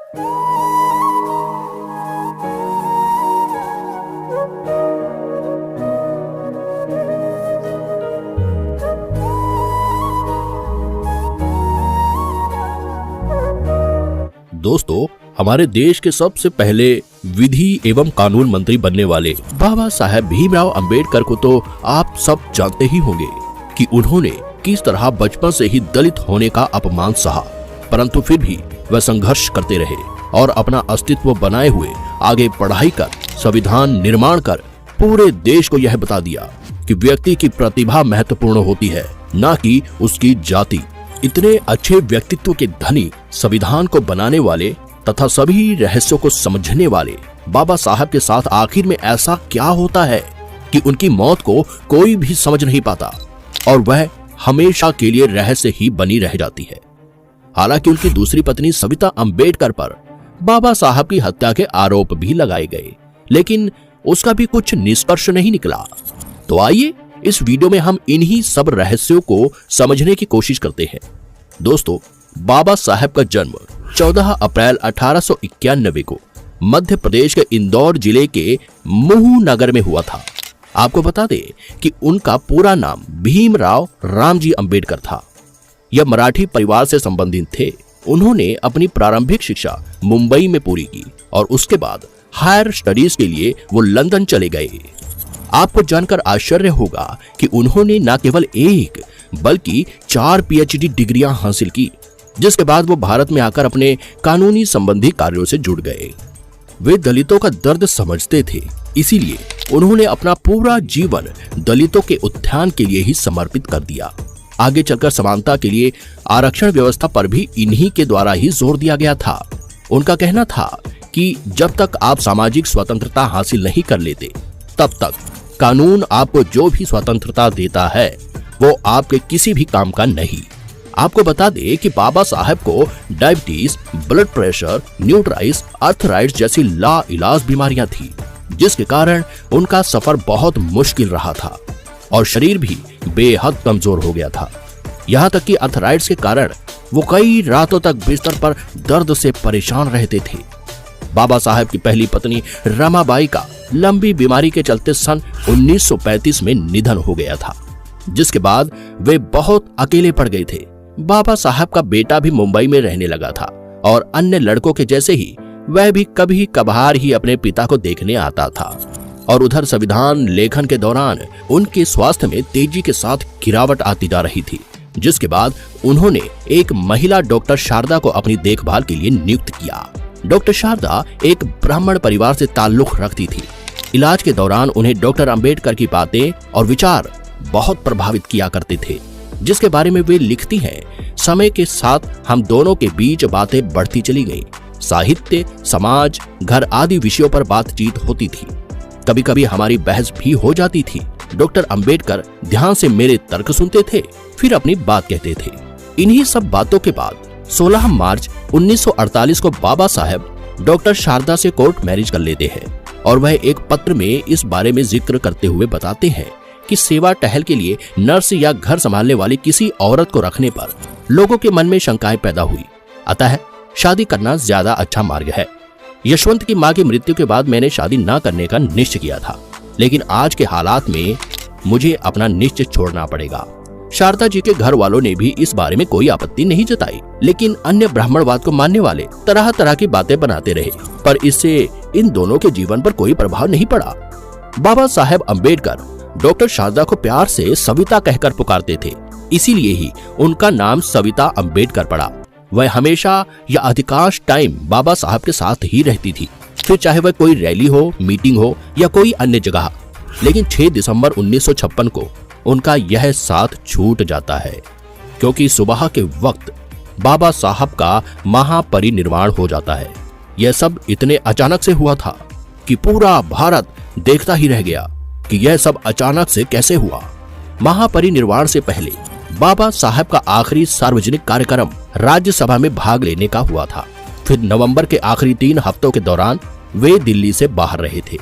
दोस्तों, हमारे देश के सबसे पहले विधि एवं कानून मंत्री बनने वाले बाबा साहेब भीमराव अंबेडकर को तो आप सब जानते ही होंगे कि उन्होंने किस तरह बचपन से ही दलित होने का अपमान सहा, परंतु फिर भी वह संघर्ष करते रहे और अपना अस्तित्व बनाए हुए आगे पढ़ाई कर संविधान निर्माण कर पूरे देश को यह बता दिया कि व्यक्ति की प्रतिभा महत्वपूर्ण होती है, न कि उसकी जाति। इतने अच्छे व्यक्तित्व के धनी, संविधान को बनाने वाले तथा सभी रहस्यों को समझने वाले बाबा साहब के साथ आखिर में ऐसा क्या होता है कि उनकी मौत को कोई भी समझ नहीं पाता और वह हमेशा के लिए रहस्य ही बनी रह जाती है। हालांकि उनकी दूसरी पत्नी सविता अंबेडकर पर बाबा साहब की हत्या के आरोप भी लगाए गए, लेकिन उसका भी कुछ निष्कर्ष नहीं निकला। तो आइए इस वीडियो में हम इन्हीं सब रहस्यों को समझने की कोशिश करते हैं। दोस्तों, बाबा साहब का जन्म 14 अप्रैल 1891 को मध्य प्रदेश के इंदौर जिले के महू नगर में हुआ था। आपको बता दें कि उनका पूरा नाम भीमराव रामजी अंबेडकर था। यह मराठी परिवार से संबंधित थे। उन्होंने अपनी प्रारंभिक शिक्षा मुंबई में पूरी की और उसके बाद हायर स्टडीज के लिए वो लंदन चले गए। आपको जानकर आश्चर्य होगा कि उन्होंने न केवल एक बल्कि 4 पीएचडी डिग्रियां हासिल की, जिसके बाद वो भारत में आकर अपने कानूनी संबंधी कार्यों से जुड़ गए। वे दलितों का दर्द समझते थे, इसीलिए उन्होंने अपना पूरा जीवन दलितों के उत्थान के लिए ही समर्पित कर दिया। आगे चलकर समानता के लिए आरक्षण व्यवस्था पर भी इन्हीं के द्वारा ही जोर दिया गया था। उनका कहना था कि जब तक आप सामाजिक स्वतंत्रता हासिल नहीं कर लेते, तब तक कानून आपको जो भी स्वतंत्रता देता है वो आपके किसी भी काम का नहीं। आपको बता दें कि बाबा साहब को डायबिटीज, ब्लड प्रेशर, न्यूट्राइटिस, आर्थराइटिस जैसी लाइलाज बीमारियां थी, जिसके कारण उनका सफर बहुत मुश्किल रहा था और शरीर भी बेहद कमजोर हो गया था। यहाँ तक कि आर्थराइटिस के कारण वो कई रातों तक बिस्तर पर दर्द से परेशान रहते थे। बाबा साहब की पहली पत्नी रमाबाई का लंबी बीमारी के चलते सन 1935 में निधन हो गया था, जिसके बाद वे बहुत अकेले पड़ गए थे। बाबा साहब का बेटा भी मुंबई में रहने लगा था और अन्य लड़कों के जैसे ही वह भी कभी कभार ही अपने पिता को देखने आता था। और उधर संविधान लेखन के दौरान उनके स्वास्थ्य में तेजी के साथ गिरावट आती जा रही थी, जिसके बाद उन्होंने एक महिला डॉक्टर शारदा को अपनी देखभाल के लिए नियुक्त किया। डॉक्टर शारदा एक ब्राह्मण परिवार से ताल्लुक रखती थी। इलाज के दौरान उन्हें डॉक्टर अंबेडकर की बातें और विचार बहुत प्रभावित किया करते थे, जिसके बारे में वे लिखती हैं, समय के साथ हम दोनों के बीच बातें बढ़ती चली गईं। साहित्य, समाज, घर आदि विषयों पर बातचीत होती थी। कभी कभी हमारी बहस भी हो जाती थी। डॉक्टर अंबेडकर ध्यान से मेरे तर्क सुनते थे, फिर अपनी बात कहते थे। इन्हीं सब बातों के बाद 16 मार्च 1948 को बाबा साहब डॉक्टर शारदा से कोर्ट मैरिज कर लेते हैं और वह एक पत्र में इस बारे में जिक्र करते हुए बताते हैं कि सेवा टहल के लिए नर्स या घर संभालने वाली किसी औरत को रखने पर लोगों के मन में शंकाएं पैदा हुई, अतः शादी करना ज्यादा अच्छा मार्ग है। यशवंत की मां की मृत्यु के बाद मैंने शादी न करने का निश्चय किया था, लेकिन आज के हालात में मुझे अपना निश्चय छोड़ना पड़ेगा। शारदा जी के घर वालों ने भी इस बारे में कोई आपत्ति नहीं जताई, लेकिन अन्य ब्राह्मणवाद को मानने वाले तरह तरह की बातें बनाते रहे, पर इससे इन दोनों के जीवन पर कोई प्रभाव नहीं पड़ा। बाबा साहेब अंबेडकर डॉक्टर शारदा को प्यार से सविता कहकर पुकारते थे, इसीलिए ही उनका नाम सविता अंबेडकर पड़ा। वह हमेशा या अधिकांश टाइम बाबा साहब के साथ ही रहती थी, फिर चाहे वह कोई रैली हो, मीटिंग हो या कोई अन्य जगह। लेकिन 6 दिसंबर 1956 को उनका यह साथ छूट जाता है, क्योंकि सुबह के वक्त बाबा साहब का महापरिनिर्वाण हो जाता है। यह सब इतने अचानक से हुआ था कि पूरा भारत देखता ही रह गया कि यह सब अचानक से कैसे हुआ। महापरिनिर्वाण से पहले बाबा साहब का आखिरी सार्वजनिक कार्यक्रम राज्यसभा में भाग लेने का हुआ था। फिर नवंबर के आखिरी 3 हफ्तों के दौरान वे दिल्ली से बाहर रहे थे।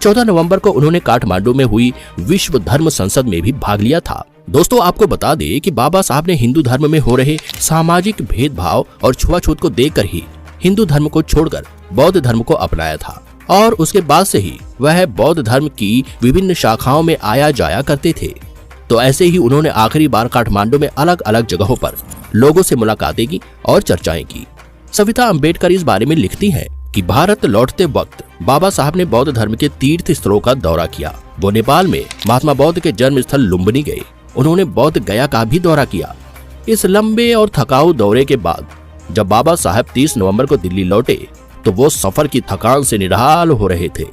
14 नवंबर को उन्होंने काठमांडू में हुई विश्व धर्म संसद में भी भाग लिया था। दोस्तों, आपको बता दें कि बाबा साहब ने हिंदू धर्म में हो रहे सामाजिक भेदभाव और छुआछूत को देखकर ही हिंदू धर्म को छोड़कर बौद्ध धर्म को अपनाया था और उसके बाद से ही वह बौद्ध धर्म की विभिन्न शाखाओं में आया जाया करते थे। तो ऐसे ही उन्होंने आखिरी बार काठमांडू में अलग अलग जगहों पर लोगों से मुलाकातें की और चर्चाएं की। सविता अम्बेडकर इस बारे में लिखती हैं कि भारत लौटते वक्त बाबा साहब ने बौद्ध धर्म के तीर्थ स्थलों का दौरा किया। वो नेपाल में महात्मा बौद्ध के जन्म स्थल लुम्बिनी गए। उन्होंने बौद्ध गया का भी दौरा किया। इस लंबे और थकाऊ दौरे के बाद जब बाबा साहब 30 नवंबर को दिल्ली लौटे तो वो सफर की थकान से निढाल हो रहे थे।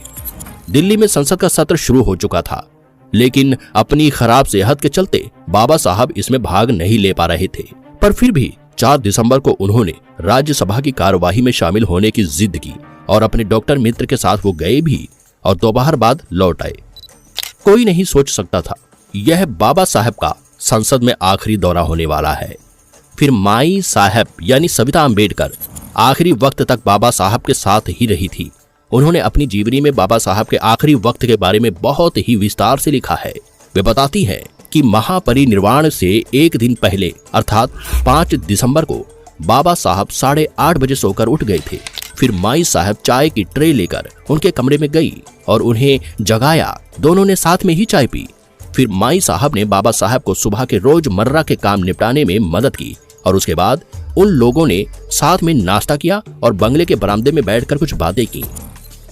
दिल्ली में संसद का सत्र शुरू हो चुका था, लेकिन अपनी खराब सेहत के चलते बाबा साहब इसमें भाग नहीं ले पा रहे थे। पर फिर भी 4 दिसंबर को उन्होंने राज्यसभा की कार्यवाही में शामिल होने की जिद की और अपने डॉक्टर मित्र के साथ वो गए भी और दोपहर बाद लौट आए। कोई नहीं सोच सकता था यह बाबा साहब का संसद में आखिरी दौरा होने वाला है। फिर माई साहब यानी सविता अम्बेडकर आखिरी वक्त तक बाबा साहब के साथ ही रही थी। उन्होंने अपनी जीवनी में बाबा साहब के आखिरी वक्त के बारे में बहुत ही विस्तार से लिखा है। वे बताती हैं कि महापरिनिर्वाण से एक दिन पहले अर्थात 5 दिसंबर को बाबा साहब 8:30 बजे सोकर उठ गए थे। फिर माई साहब चाय की ट्रे लेकर उनके कमरे में गई और उन्हें जगाया। दोनों ने साथ में ही चाय पी। फिर माई साहब ने बाबा साहब को सुबह के रोजमर्रा के काम निपटाने में मदद की और उसके बाद उन लोगों ने साथ में नाश्ता किया और बंगले के बरामदे में बैठकर कुछ बातें की।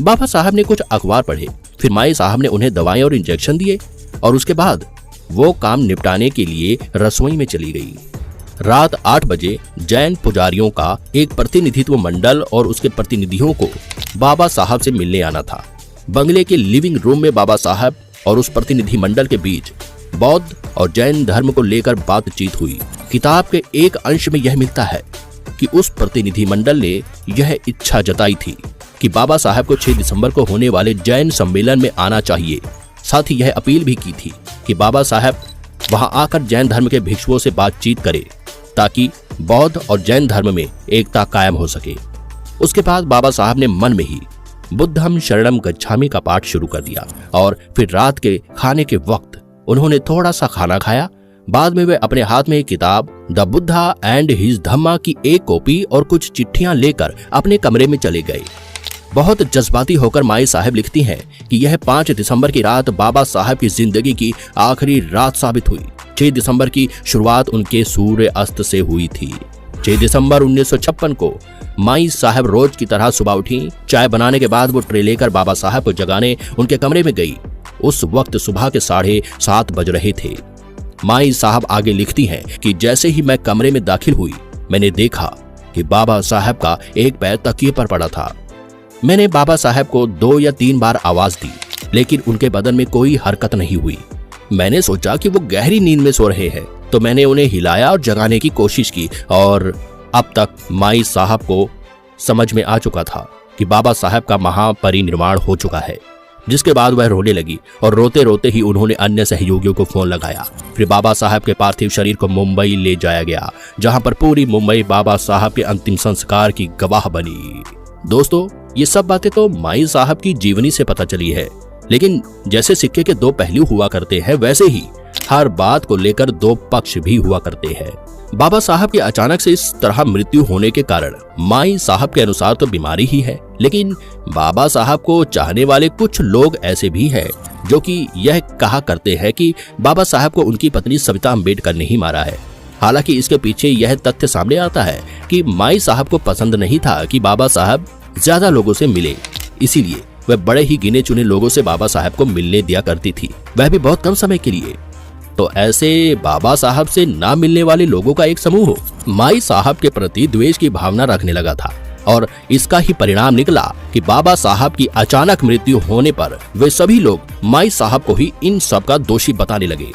बाबा साहब ने कुछ अखबार पढ़े। फिर माई साहब ने उन्हें दवाएं और इंजेक्शन दिए और उसके बाद वो काम निपटाने के लिए रसोई में चली गई। रात 8 बजे जैन पुजारियों का एक प्रतिनिधित्व मंडल और उसके प्रतिनिधियों को बाबा साहब से मिलने आना था। बंगले के लिविंग रूम में बाबा साहब और उस प्रतिनिधि मंडल के बीच बौद्ध और जैन धर्म को लेकर बातचीत हुई। किताब के एक अंश में यह मिलता है कि उस प्रतिनिधि मंडल ने यह इच्छा जताई थी कि बाबा साहब को 6 दिसंबर को होने वाले जैन सम्मेलन में आना चाहिए। साथ ही यह अपील भी की थी कि बाबा साहब वहां आकर जैन धर्म के भिक्षुओं से बातचीत करें ताकि बौद्ध और जैन धर्म में एकता कायम हो सके। उसके बाद बाबा साहब ने मन में ही बुद्धम शरणम गच्छामि का पाठ शुरू कर दिया और फिर रात के खाने के वक्त उन्होंने थोड़ा सा खाना खाया। बाद में वे अपने हाथ में एक किताब द बुद्धा एंड हिज धम्मा की एक कॉपी और कुछ चिट्ठियां लेकर अपने कमरे में चले गए। बहुत जज्बाती होकर माई साहब लिखती हैं कि यह 5 दिसंबर की रात बाबा साहब की जिंदगी की आखिरी रात साबित हुई। 6 दिसंबर की शुरुआत उनके सूर्य अस्त से हुई थी। 6 दिसंबर 1956 को माई साहब रोज की तरह सुबह उठी। चाय बनाने के बाद वो ट्रे लेकर बाबा साहब को जगाने उनके कमरे में गई। उस वक्त सुबह के 7:30 बज रहे थे। माई साहब आगे लिखती हैं कि जैसे ही मैं कमरे में दाखिल हुई मैंने देखा कि बाबा साहब का एक पैर तकिए पर पड़ा था। मैंने बाबा साहब को 2 या 3 बार आवाज दी, लेकिन उनके बदन में कोई हरकत नहीं हुई। मैंने सोचा कि वो गहरी नींद में सो रहे हैं, तो मैंने उन्हें हिलाया और जगाने की कोशिश की और अब तक माई साहब को समझ में आ चुका था कि बाबा साहब का महापरिनिर्वाण हो चुका है। जिसके बाद वह रोने लगी और रोते रोते ही उन्होंने अन्य सहयोगियों को फोन लगाया। फिर बाबा साहब के पार्थिव शरीर को मुंबई ले जाया गया, जहां पर पूरी मुंबई बाबा साहब के अंतिम संस्कार की गवाह बनी। दोस्तों, ये सब बातें तो माई साहब की जीवनी से पता चली है, लेकिन जैसे सिक्के के 2 पहलू हुआ करते हैं, वैसे ही हर बात को लेकर 2 पक्ष भी हुआ करते हैं। बाबा साहब की अचानक से इस तरह मृत्यु होने के कारण माई साहब के अनुसार तो बीमारी ही है, लेकिन बाबा साहब को चाहने वाले कुछ लोग ऐसे भी हैं जो कि यह कहा करते हैं कि बाबा साहब को उनकी पत्नी सविता अम्बेडकर ने ही मारा है। हालांकि इसके पीछे यह तथ्य सामने आता है कि माई साहब को पसंद नहीं था कि बाबा साहब ज्यादा लोगों से मिले, इसीलिए वह बड़े ही गिने चुने लोगों से बाबा साहब को मिलने दिया करती थी, वह भी बहुत कम समय के लिए। तो ऐसे बाबा साहब से ना मिलने वाले लोगों का एक समूह माई साहब के प्रति द्वेष की भावना रखने लगा था और इसका ही परिणाम निकला कि बाबा साहब की अचानक मृत्यु होने पर वे सभी लोग माई साहब को ही इन सब का दोषी बताने लगे।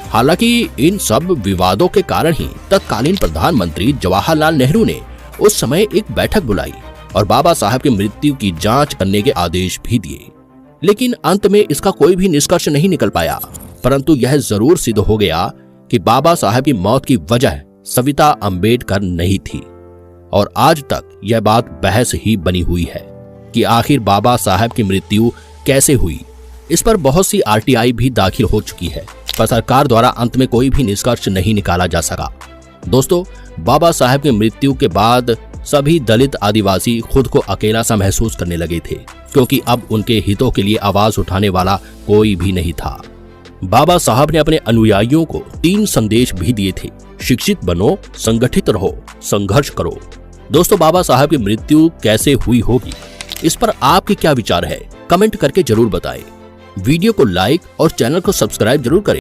हालांकि इन सब विवादों के कारण ही तत्कालीन प्रधानमंत्री जवाहरलाल नेहरू ने उस समय एक बैठक बुलाई और बाबा साहब की मृत्यु की जांच करने के आदेश भी दिए, लेकिन अंत में इसका कोई भी निष्कर्ष नहीं निकल पाया। परंतु यह जरूर सिद्ध हो गया कि बाबा साहब की मौत की वजह सविता अम्बेडकर नहीं थी और आज तक यह बात बहस ही बनी हुई है कि आखिर बाबा साहब की मृत्यु कैसे हुई। इस पर बहुत सी आरटीआई भी दाखिल हो चुकी है, पर सरकार द्वारा अंत में कोई भी निष्कर्ष नहीं निकाला जा सका। दोस्तों, बाबा साहब की मृत्यु के बाद सभी दलित आदिवासी खुद को अकेला सा महसूस करने लगे थे, क्योंकि अब उनके हितों के लिए आवाज उठाने वाला कोई भी नहीं था। बाबा साहब ने अपने अनुयायियों को 3 संदेश भी दिए थे। शिक्षित बनो, संगठित रहो, संघर्ष करो। दोस्तों, बाबा साहब की मृत्यु कैसे हुई होगी, इस पर आपके क्या विचार है, कमेंट करके जरूर बताएं। वीडियो को लाइक और चैनल को सब्सक्राइब जरूर करें।